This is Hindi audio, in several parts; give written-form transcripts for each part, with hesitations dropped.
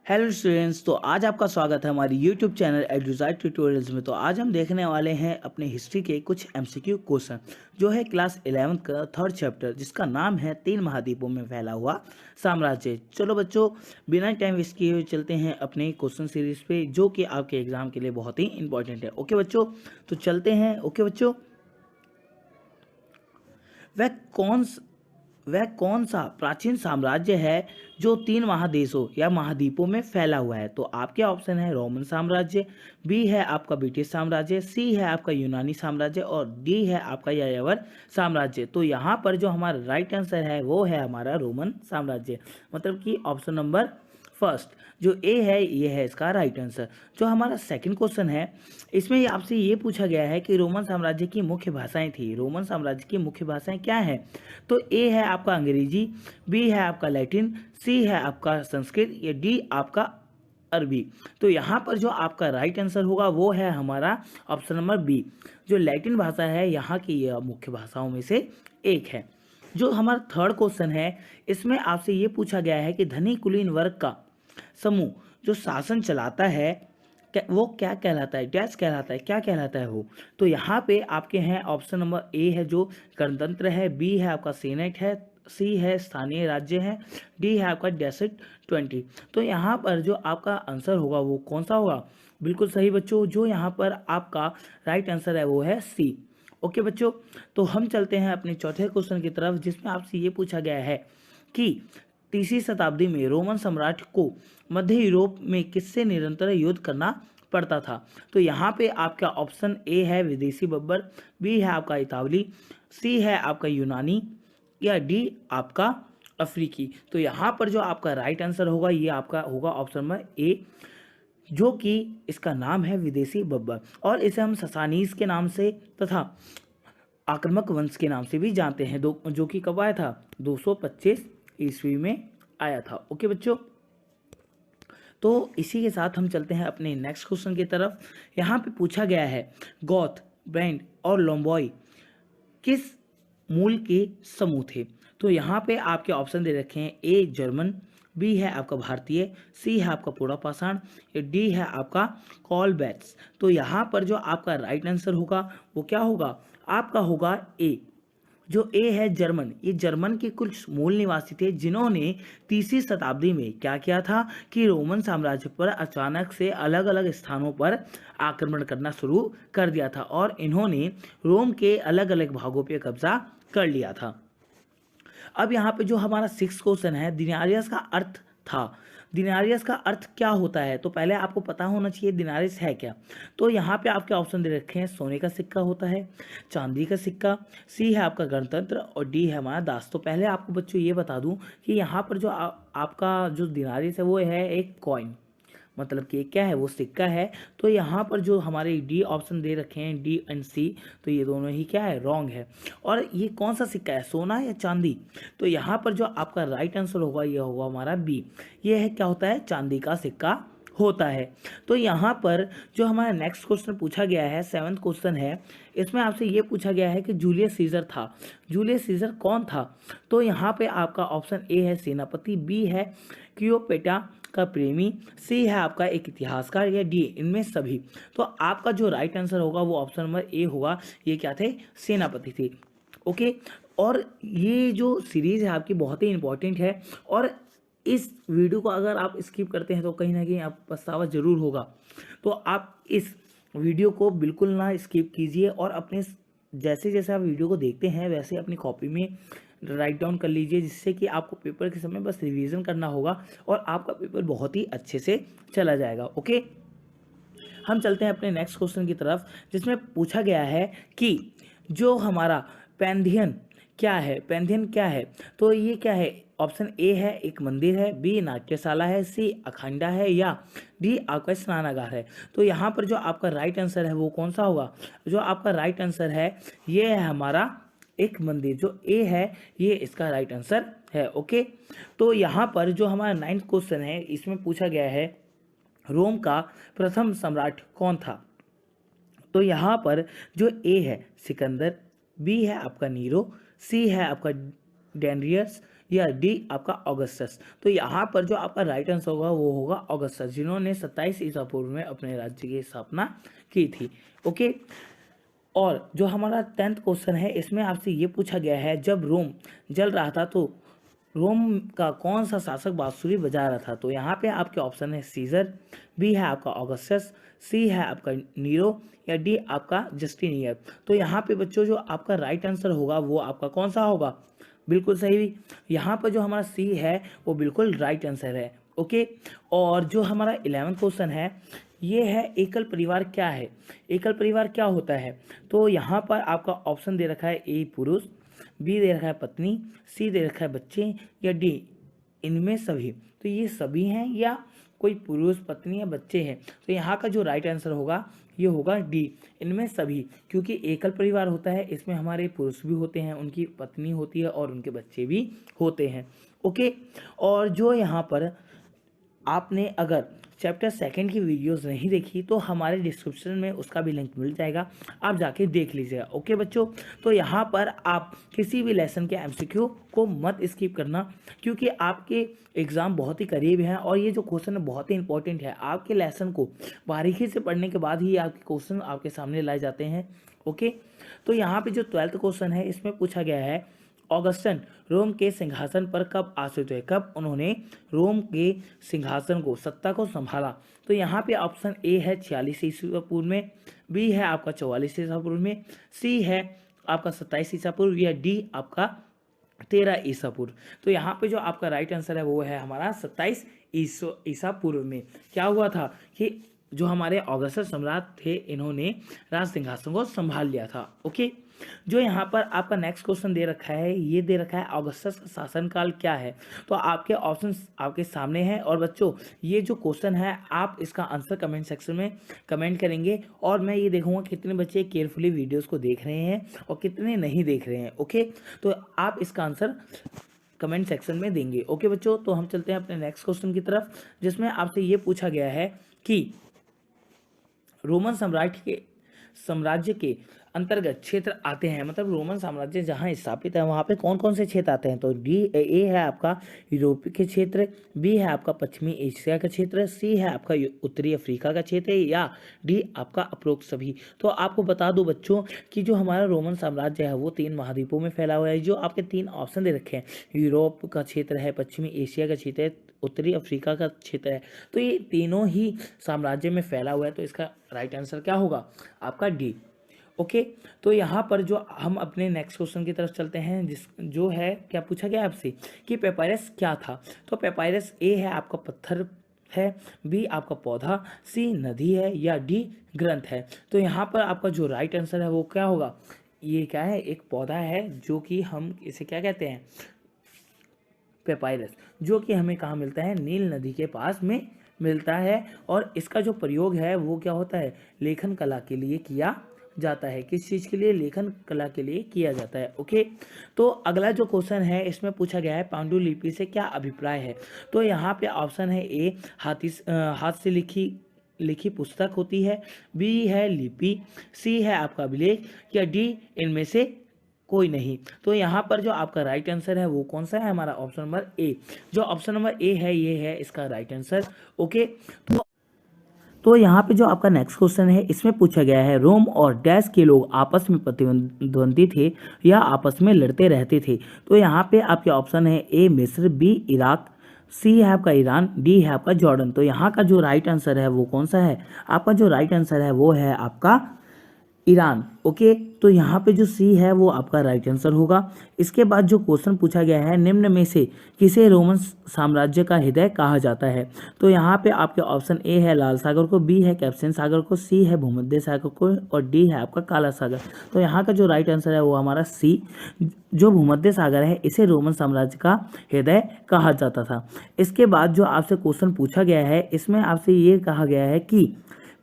Hello students. तो आज आपका स्वागत है हमारी यूट्यूब चैनल एडुजाइट ट्यूटोरियल्स में। तो आज हम देखने वाले हैं अपने हिस्ट्री के कुछ एमसीक्यू क्वेश्चन जो है क्लास 11th का थर्ड चैप्टर, जिसका नाम है तीन महाद्वीपों में फैला हुआ साम्राज्य। चलो बच्चों, बिना टाइम वेस्ट किए हुए चलते हैं अपने क्वेश्चन सीरीज पे, जो कि आपके एग्जाम के लिए बहुत ही इंपॉर्टेंट है। ओके बच्चों, तो चलते हैं। ओके बच्चों, वह कौन वह कौन सा प्राचीन साम्राज्य है जो तीन महादेशों या महाद्वीपों में फैला हुआ है? तो आपके ऑप्शन है रोमन साम्राज्य, बी है आपका ब्रिटिश साम्राज्य, सी है आपका यूनानी साम्राज्य और डी है आपका यायावर साम्राज्य। तो यहाँ पर जो हमारा राइट आंसर है वो है हमारा रोमन साम्राज्य, मतलब कि ऑप्शन नंबर फर्स्ट जो ए है ये है इसका राइट आंसर। जो हमारा सेकंड क्वेश्चन है, इसमें आपसे ये पूछा गया है कि रोमन साम्राज्य की मुख्य भाषाएं थी। रोमन साम्राज्य की मुख्य भाषाएं क्या हैं? तो ए है आपका अंग्रेजी, बी है आपका लैटिन, सी है आपका संस्कृत या डी आपका अरबी। तो यहाँ पर जो आपका राइट आंसर होगा वो है हमारा ऑप्शन नंबर बी, जो लैटिन भाषा है यहाँ की मुख्य भाषाओं में से एक है। जो हमारा थर्ड क्वेश्चन है, इसमें आपसे ये पूछा गया है कि धनी कुलीन वर्ग का समूह जो शासन चलाता है वो क्या कहलाता है? डैश कहलाता है, क्या कहलाता है वो? तो यहाँ पे आपके हैं ऑप्शन नंबर ए है जो गणतंत्र है, बी है आपका सीनेट है, सी है स्थानीय राज्य है, डी है आपका डेसिट 20। तो यहाँ पर जो आपका आंसर होगा वो कौन सा होगा? बिल्कुल सही बच्चों, जो यहाँ पर आपका राइट आंसर है वो है सी। ओके बच्चों, तो हम चलते हैं अपने चौथे क्वेश्चन की तरफ, जिसमें आपसे ये पूछा गया है कि तीसरी शताब्दी में रोमन सम्राट को मध्य यूरोप में किससे निरंतर युद्ध करना पड़ता था? तो यहाँ पे आपका ऑप्शन ए है विदेशी बब्बर, बी है आपका इतावली, सी है आपका यूनानी या डी आपका अफ्रीकी। तो यहाँ पर जो आपका राइट आंसर होगा ये आपका होगा ऑप्शन नंबर ए, जो कि इसका नाम है विदेशी बब्बर, और इसे हम ससानीस के नाम से तथा आक्रामक वंश के नाम से भी जानते हैं, जो कि कब आया था? 225 ईस्वी में आया था। ओके बच्चों, तो इसी के साथ हम चलते हैं अपने नेक्स्ट क्वेश्चन की तरफ। यहाँ पे पूछा गया है गौथ, ब्रैंड और लोम्बॉय किस मूल के समूह थे? तो यहाँ पे आपके ऑप्शन दे रखे हैं, ए जर्मन, बी है आपका भारतीय, सी है आपका पोड़ा पाषाण या डी है आपका कॉलबैट्स। तो यहाँ पर जो आपका राइट आंसर होगा वो क्या होगा? आपका होगा ए, जो ए है जर्मन। ये जर्मन के कुछ मूल निवासी थे जिन्होंने तीसरी शताब्दी में क्या किया था कि रोमन साम्राज्य पर अचानक से अलग अलग स्थानों पर आक्रमण करना शुरू कर दिया था और इन्होंने रोम के अलग अलग भागों पर कब्जा कर लिया था। अब यहाँ पे जो हमारा सिक्स क्वेश्चन है, दिनारियस का अर्थ था। दिनारियस का अर्थ क्या होता है? तो पहले आपको पता होना चाहिए दिनारियस है क्या। तो यहाँ पे आपके ऑप्शन दे रखे हैं, सोने का सिक्का होता है, चांदी का सिक्का, सी है आपका गणतंत्र और डी है हमारा दास। तो पहले आपको बच्चों ये बता दूं कि यहाँ पर जो आपका जो दिनारियस है वो है एक कॉइन, मतलब कि क्या है? वो सिक्का है। तो यहाँ पर जो हमारे डी ऑप्शन दे रखे हैं, डी एंड सी, तो ये दोनों ही क्या है? रॉन्ग है। और ये कौन सा सिक्का है, सोना या चांदी? तो यहाँ पर जो आपका राइट आंसर होगा ये होगा हमारा बी, ये है क्या होता है? चांदी का सिक्का होता है। तो यहाँ पर जो हमारा नेक्स्ट क्वेश्चन पूछा गया है, सेवंथ क्वेश्चन है, इसमें आपसे ये पूछा गया है कि जूलियस सीजर था। जूलियस सीजर कौन था? तो यहाँ पे आपका ऑप्शन ए है सेनापति, बी है क्लियोपेट्रा का प्रेमी, सी है आपका एक इतिहासकार या डी इनमें सभी। तो आपका जो राइट आंसर होगा वो ऑप्शन नंबर ए होगा, ये क्या थे? सेनापति थे। ओके, और ये जो सीरीज है आपकी बहुत ही इंपॉर्टेंट है, और इस वीडियो को अगर आप स्किप करते हैं तो कहीं ना कहीं आप पछतावा जरूर होगा। तो आप इस वीडियो को बिल्कुल ना स्किप कीजिए और अपने जैसे जैसे आप वीडियो को देखते हैं वैसे अपनी कॉपी में राइट डाउन कर लीजिए, जिससे कि आपको पेपर के समय बस रिवीजन करना होगा और आपका पेपर बहुत ही अच्छे से चला जाएगा। ओके, हम चलते हैं अपने नेक्स्ट क्वेश्चन की तरफ, जिसमें पूछा गया है कि जो हमारा पैंथियन क्या है? पैंथियन क्या है? तो ये क्या है? ऑप्शन ए है एक मंदिर है, बी नाट्यशाला है, सी अखंडा है या डी आपका स्नानागार है। तो यहाँ पर जो आपका राइट आंसर है वो कौन सा होगा? जो आपका राइट आंसर है ये है हमारा एक मंदिर, जो ए है ये इसका राइट आंसर है। ओके, तो यहाँ पर जो हमारा नाइन्थ क्वेश्चन है, इसमें पूछा गया है रोम का प्रथम सम्राट कौन था? तो यहाँ पर जो ए है सिकंदर, बी है आपका नीरो, सी है आपका डेनरियस या डी आपका ऑगस्टस। तो यहाँ पर जो आपका राइट आंसर होगा वो होगा ऑगस्टस, जिन्होंने 27 ईसा पूर्व में अपने राज्य की स्थापना की थी। ओके, और जो हमारा 10th क्वेश्चन है इसमें आपसे ये पूछा गया है, जब रोम जल रहा था तो रोम का कौन सा शासक बांसुरी बजा रहा था? तो यहाँ पे आपके ऑप्शन है सीजर, बी है आपका ऑगस्टस, सी है आपका नीरो, या डी आपका जस्टिनियर। तो यहाँ पे बच्चों जो आपका राइट आंसर होगा वो आपका कौन सा होगा? बिल्कुल सही, यहाँ पर जो हमारा सी है वो बिल्कुल राइट आंसर है। ओके, और जो हमारा 11th क्वेश्चन है ये है, एकल परिवार क्या है? एकल परिवार क्या होता है? तो यहाँ पर आपका ऑप्शन दे रखा है, ए पुरुष, बी दे रखा है पत्नी, सी दे रखा है बच्चे, या डी इनमें सभी। तो ये सभी हैं या कोई पुरुष, पत्नी या बच्चे हैं? तो यहाँ का जो राइट आंसर होगा ये होगा डी, इनमें सभी, क्योंकि एकल परिवार होता है इसमें हमारे पुरुष भी होते हैं, उनकी पत्नी होती है और उनके बच्चे भी होते हैं। ओके, और जो यहाँ पर आपने अगर चैप्टर 2 की वीडियोस नहीं देखी तो हमारे डिस्क्रिप्शन में उसका भी लिंक मिल जाएगा, आप जाके देख लीजिएगा। ओके बच्चों, तो यहाँ पर आप किसी भी लेसन के एमसीक्यू को मत स्किप करना, क्योंकि आपके एग्ज़ाम बहुत ही करीब है और ये जो क्वेश्चन है बहुत ही इंपॉर्टेंट है। आपके लेसन को बारीकी से पढ़ने के बाद ही आपके क्वेश्चन आपके सामने लाए जाते हैं। ओके, तो यहाँ पर जो 12th क्वेश्चन है इसमें पूछा गया है, ऑगस्टन रोम के सिंहासन पर कब आसीन हुए? कब उन्होंने रोम के सिंहासन को, सत्ता को संभाला? तो यहाँ पे ऑप्शन ए है 46 ईसा पूर्व में, बी है आपका 44 ईसा पूर्व में, सी है आपका 27 ईसा पूर्व, या डी आपका 13 ईसा पूर्व। तो यहाँ पे जो आपका राइट आंसर है वो है हमारा 27 ईसा पूर्व में। क्या हुआ था कि जो हमारे ऑगस्टस सम्राट थे इन्होंने राज सिंहासन को संभाल लिया था। ओके, जो यहाँ पर आपका नेक्स्ट क्वेश्चन दे रखा है, ये दे रखा है ऑगस्टस का शासनकाल क्या है? तो आपके ऑप्शंस आपके सामने हैं, और बच्चों ये जो क्वेश्चन है आप इसका आंसर कमेंट सेक्शन में कमेंट करेंगे, और मैं ये देखूंगा कितने बच्चे केयरफुली वीडियोस को देख रहे हैं और कितने नहीं देख रहे हैं। ओके, तो आप इसका आंसर कमेंट सेक्शन में देंगे। ओके बच्चों, तो हम चलते हैं अपने नेक्स्ट क्वेश्चन की तरफ, जिसमें आपसे ये पूछा गया है कि रोमन साम्राज्य के अंतर्गत क्षेत्र आते हैं, मतलब रोमन साम्राज्य जहां स्थापित है वहां पे कौन कौन से क्षेत्र आते हैं? तो ए है आपका यूरोप के क्षेत्र, बी है आपका पश्चिमी एशिया का क्षेत्र, सी है आपका उत्तरी अफ्रीका का क्षेत्र, या डी आपका उपरोक्त सभी। तो आपको बता दूं बच्चों कि जो हमारा रोमन साम्राज्य है वो 3 महाद्वीपों में फैला हुआ है। जो आपके 3 ऑप्शन दे रखे हैं, यूरोप का क्षेत्र है, पश्चिमी एशिया का क्षेत्र है, उत्तरी अफ्रीका का क्षेत्र है, तो ये तीनों ही साम्राज्य में फैला हुआ है। तो इसका राइट आंसर क्या होगा? आपका डी। ओके, तो यहाँ पर जो हम अपने नेक्स्ट क्वेश्चन की तरफ चलते हैं, जो है क्या पूछा गया आपसे कि पेपायरस क्या था? तो पेपायरस ए है आपका पत्थर है, बी आपका पौधा, सी नदी है, या डी ग्रंथ है। तो यहाँ पर आपका जो राइट आंसर है वो क्या होगा? ये क्या है? एक पौधा है, जो कि हम इसे क्या कहते हैं? पेपायरस, जो कि हमें कहाँ मिलता है? नील नदी के पास में मिलता है, और इसका जो प्रयोग है वो क्या होता है? लेखन कला के लिए किया जाता है। किस चीज़ के लिए? लेखन कला के लिए किया जाता है। ओके, तो अगला जो क्वेश्चन है इसमें पूछा गया है, पांडुलिपि से क्या अभिप्राय है? तो यहाँ पे ऑप्शन है, ए हाथ से लिखी पुस्तक होती है, बी है लिपि, सी है आपका अभिलेख, या डी इनमें से कोई नहीं। तो यहाँ पर जो आपका राइट आंसर है वो कौन सा है? हमारा ऑप्शन नंबर ए। जो ऑप्शन नंबर ए है ये है इसका राइट आंसर। ओके, तो यहाँ पे जो आपका नेक्स्ट क्वेश्चन है इसमें पूछा गया है, रोम और डैश के लोग आपस में प्रतिद्वंदी थे या आपस में लड़ते रहते थे? तो यहाँ पे आपके ऑप्शन है, ए मिस्र, बी इराक, सी है आपका ईरान, डी है आपका जॉर्डन। तो यहाँ का जो राइट आंसर है वो कौन सा है? आपका जो राइट आंसर है वो है आपका ईरान। ओके, तो यहाँ पे जो सी है वो आपका राइट आंसर होगा। इसके बाद जो क्वेश्चन पूछा गया है, निम्न में से किसे रोमन साम्राज्य का हृदय कहा जाता है? तो यहाँ पे आपके ऑप्शन ए है लाल सागर को, बी है कैस्पियन सागर को, सी है भूमध्य सागर को, और डी है आपका काला सागर। तो यहाँ का जो राइट आंसर है वो हमारा सी, जो भूमध्य सागर है इसे रोमन साम्राज्य का हृदय कहा जाता था। इसके बाद जो आपसे क्वेश्चन पूछा गया है इसमें आपसे ये कहा गया है कि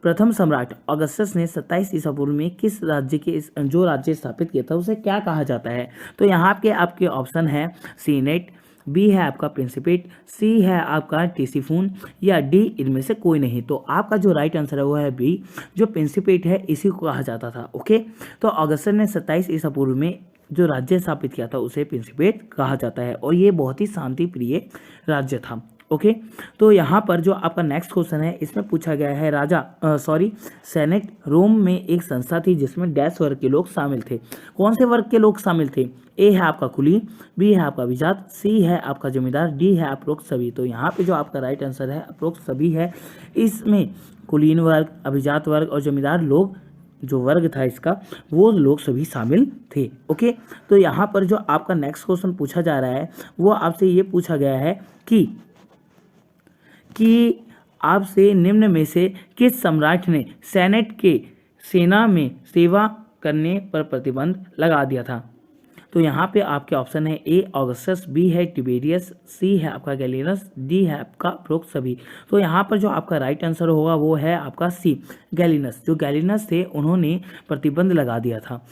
प्रथम सम्राट ऑगस्टस ने 27 ईसा पूर्व में किस राज्य के जो राज्य स्थापित किया था उसे क्या कहा जाता है? तो यहाँ पे आपके ऑप्शन है, सीनेट, बी है आपका प्रिंसिपेट, सी है आपका टीसीफून, या डी इनमें से कोई नहीं। तो आपका जो राइट आंसर है वो है बी, जो प्रिंसिपेट है इसी को कहा जाता था। ओके, तो ऑगस्टस ने 27 ईसा पूर्व में जो राज्य स्थापित किया था उसे प्रिंसिपेट कहा जाता है, और ये बहुत ही शांति प्रिय राज्य था। ओके, तो यहाँ पर जो आपका नेक्स्ट क्वेश्चन है इसमें पूछा गया है सेनेट रोम में एक संस्था थी जिसमें डैश वर्ग के लोग शामिल थे। कौन से वर्ग के लोग शामिल थे? ए है आपका कुलीन, बी है आपका अभिजात, सी है आपका जमींदार, डी है उपरोक्त सभी। तो यहाँ पे जो आपका राइट आंसर है उपरोक्त सभी है। इसमें कुलीन वर्ग, अभिजात वर्ग और जमींदार लोग, जो वर्ग था इसका, वो लोग सभी शामिल थे। ओके, तो यहाँ पर जो आपका नेक्स्ट क्वेश्चन पूछा जा रहा है वो आपसे ये पूछा गया है कि आपसे निम्न में से किस सम्राट ने सेनेट के सेना में सेवा करने पर प्रतिबंध लगा दिया था? तो यहाँ पे आपके ऑप्शन है ए ऑगस्टस, बी है टिबेरियस, सी है आपका गैलिनस, डी है आपका उपरोक्त सभी। तो यहाँ पर जो आपका राइट आंसर होगा वो है आपका सी गैलिनस। जो गैलिनस थे उन्होंने प्रतिबंध लगा दिया था।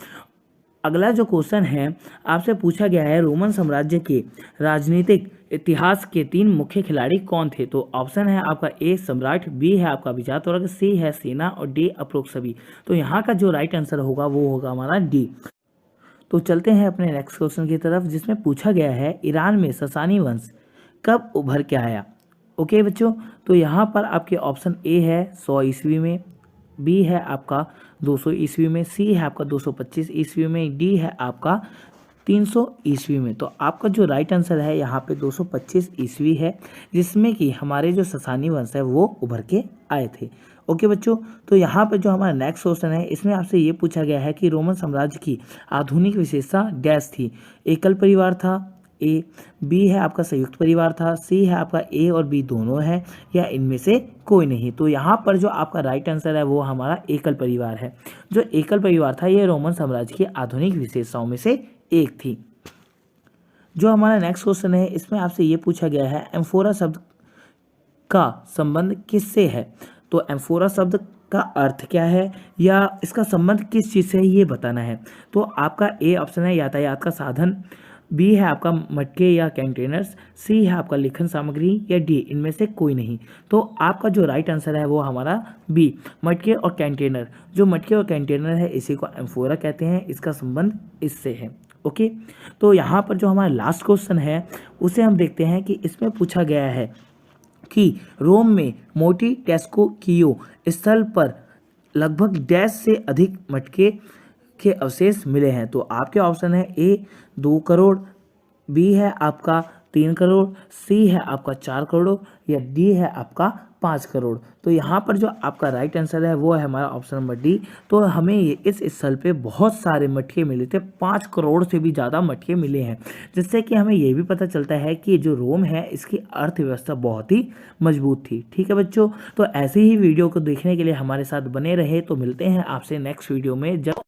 अगला जो क्वेश्चन है आपसे पूछा गया है रोमन साम्राज्य के राजनीतिक इतिहास के 3 मुख्य खिलाड़ी कौन थे? तो ऑप्शन है आपका ए सम्राट, बी है आपका अभिजात वर्ग, सी है सेना और डी उपरोक्त सभी। तो यहाँ का जो राइट आंसर होगा वो होगा हमारा डी। तो चलते हैं अपने नेक्स्ट क्वेश्चन की तरफ जिसमें पूछा गया है ईरान में ससानी वंश कब उभर के आया? ओके बच्चों, तो यहाँ पर आपके ऑप्शन ए है 100 ईस्वी में, बी है आपका 200 ईस्वी में, सी है आपका 225 ईस्वी में, डी है आपका 300 ईस्वी में। तो आपका जो राइट आंसर है यहाँ पे 225 ईस्वी है, जिसमें कि हमारे जो ससानी वंश है वो उभर के आए थे। ओके बच्चों, तो यहाँ पर जो हमारा नेक्स्ट क्वेश्चन है इसमें आपसे ये पूछा गया है कि रोमन साम्राज्य की आधुनिक विशेषता डैश थी? एकल परिवार था ए, बी है आपका संयुक्त परिवार था, सी है आपका ए और बी दोनों है, या इनमें से कोई नहीं। तो यहाँ पर जो आपका राइट आंसर है वो हमारा एकल परिवार है। जो एकल परिवार था ये रोमन साम्राज्य की आधुनिक विशेषताओं में से एक थी। जो हमारा नेक्स्ट क्वेश्चन है इसमें आपसे ये पूछा गया है एम्फोरा शब्द का संबंध किससे है? तो एम्फोरा शब्द का अर्थ क्या है या इसका संबंध किस चीज़ से है ये बताना है। तो आपका ए ऑप्शन है यातायात का साधन, बी है आपका मटके या कंटेनर्स, सी है आपका लेखन सामग्री, या डी इनमें से कोई नहीं। तो आपका जो राइट आंसर है वो हमारा बी मटके और कंटेनर। जो मटके और कंटेनर है इसी को एम्फोरा कहते हैं, इसका संबंध इससे है। ओके, तो यहाँ पर जो हमारा लास्ट क्वेश्चन है उसे हम देखते हैं कि इसमें पूछा गया है कि रोम में मोटी टेस्कोकियो स्थल पर लगभग डैश से अधिक मटके के अवशेष मिले हैं। तो आपके ऑप्शन है ए 2 करोड़, बी है आपका 3 करोड़, सी है आपका 4 करोड़, या डी है आपका 5 करोड़। तो यहाँ पर जो आपका राइट आंसर है वो है हमारा ऑप्शन नंबर डी। तो हमें इस स्थल पे बहुत सारे मटके मिले थे, 5 करोड़ से भी ज़्यादा मटके मिले हैं, जिससे कि हमें ये भी पता चलता है कि जो रोम है इसकी अर्थव्यवस्था बहुत ही मजबूत थी। ठीक है बच्चों, तो ऐसे ही वीडियो को देखने के लिए हमारे साथ बने रहे। तो मिलते हैं आपसे नेक्स्ट वीडियो में। जब